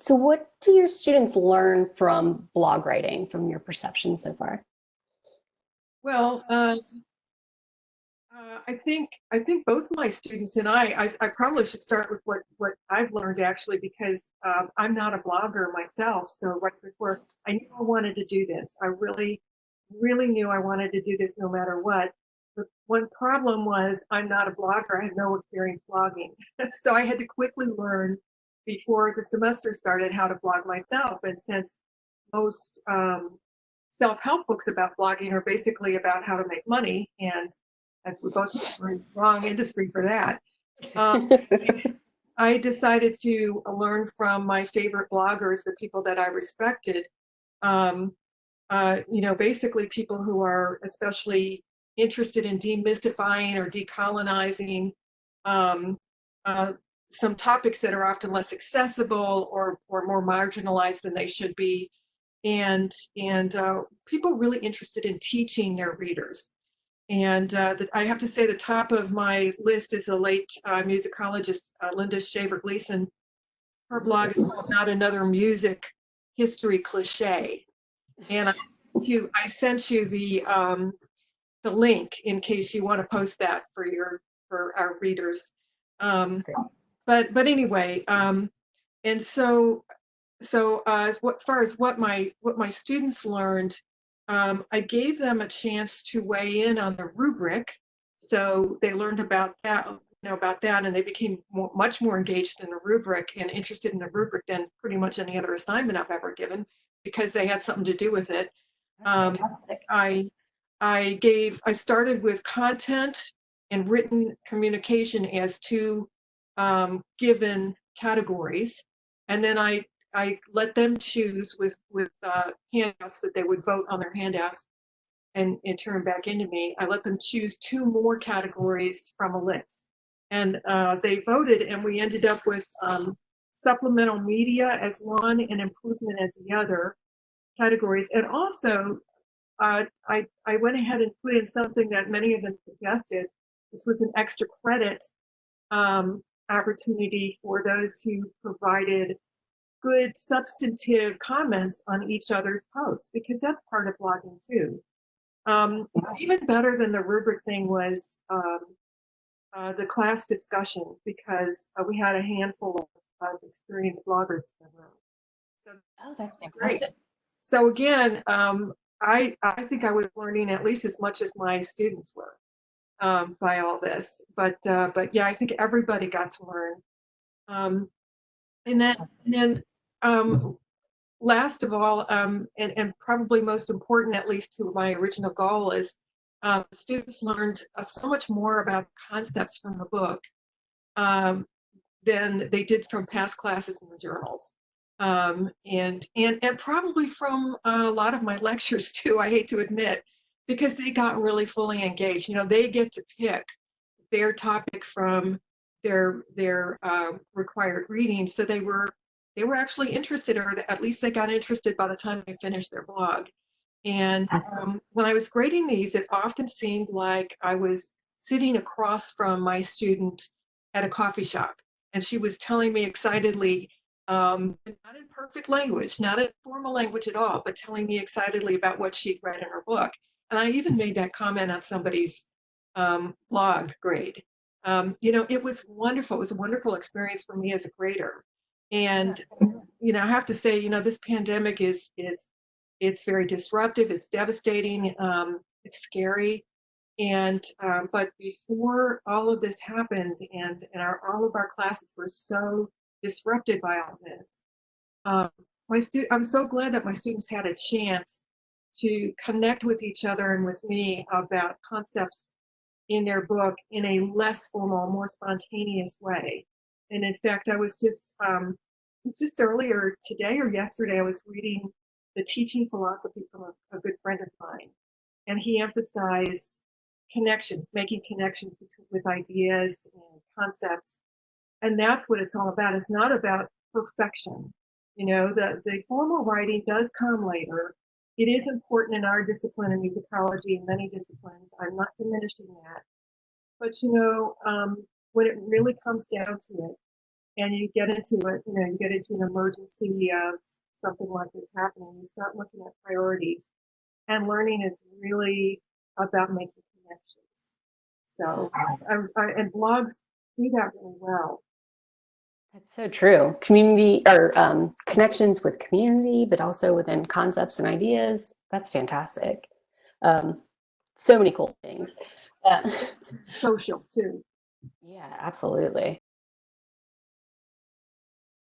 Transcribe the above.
So what do your students learn from blog writing, from your perception so far? Well, I think both my students and I probably should start with what I've learned actually because I'm not a blogger myself. So right before I knew I wanted to do this, I really knew I wanted to do this no matter what. The one problem was I'm not a blogger. I had no experience blogging, so I had to quickly learn before the semester started how to blog myself. And since most self-help books about blogging are basically about how to make money, and as we both know, we're in the wrong industry for that. Um, I decided to learn from my favorite bloggers, the people that I respected. Um, basically people who are especially interested in demystifying or decolonizing um, uh, some topics that are often less accessible or more marginalized than they should be, and people really interested in teaching their readers. And I have to say the top of my list is the late musicologist Linda Shaver Gleason. Her blog is called Not Another Music History Cliche. And I sent you the link in case you want to post that for our readers. That's Um, great. but anyway, and as far as what my students learned, I gave them a chance to weigh in on the rubric, so they learned about that, and they became much more engaged in the rubric and interested in the rubric than pretty much any other assignment I've ever given because they had something to do with it. That's Um, fantastic. I I started with content and written communication as two given categories, and then I let them choose with handouts that they would vote on their handouts and turn back into me. I let them choose two more categories from a list, and they voted, and we ended up with supplemental media as one and improvement as the other categories. And also, I went ahead and put in something that many of them suggested, which was an extra credit opportunity for those who provided good substantive comments on each other's posts, because that's part of blogging too. Even better than the rubric thing was the class discussion, because we had a handful of experienced bloggers in the room. So Oh, that's that's great. fantastic. So again, I think I was learning at least as much as my students were by all this. But yeah, I think everybody got to learn. Um, and then last of all, and probably most important, at least to my original goal, is students learned so much more about concepts from the book um, than they did from past classes in the journals. And probably from a lot of my lectures too, I hate to admit, because they got really fully engaged. They get to pick their topic from their required reading, so they were actually interested, or at least they got interested by the time they finished their blog. And when I was grading these, it often seemed like I was sitting across from my student at a coffee shop, and she was telling me excitedly, not in perfect language, not in formal language at all, but telling me excitedly about what she'd read in her book. And I even made that comment on somebody's blog grade. It was wonderful. It was a wonderful experience for me as a grader. And I have to say, this pandemic it's very disruptive. It's devastating. It's scary. And but before all of this happened, and all of our classes were so disrupted by all this, um, I'm so glad that my students had a chance to connect with each other and with me about concepts in their book in a less formal, more spontaneous way. And in fact, it's just earlier today or yesterday, I was reading The Teaching Philosophy from a good friend of mine, and he emphasized connections, making connections with ideas and concepts. And that's what it's all about. It's not about perfection. The formal writing does come later. It is important in our discipline, in musicology, and many disciplines. I'm not diminishing that. But when it really comes down to it, and you get into it, you get into an emergency of something like this happening, you start looking at priorities. And learning is really about making connections. So, and blogs do that really well. That's so true. Community or connections with community, but also within concepts and ideas. That's fantastic. Um, so many cool things. Uh, Social too. yeah, absolutely.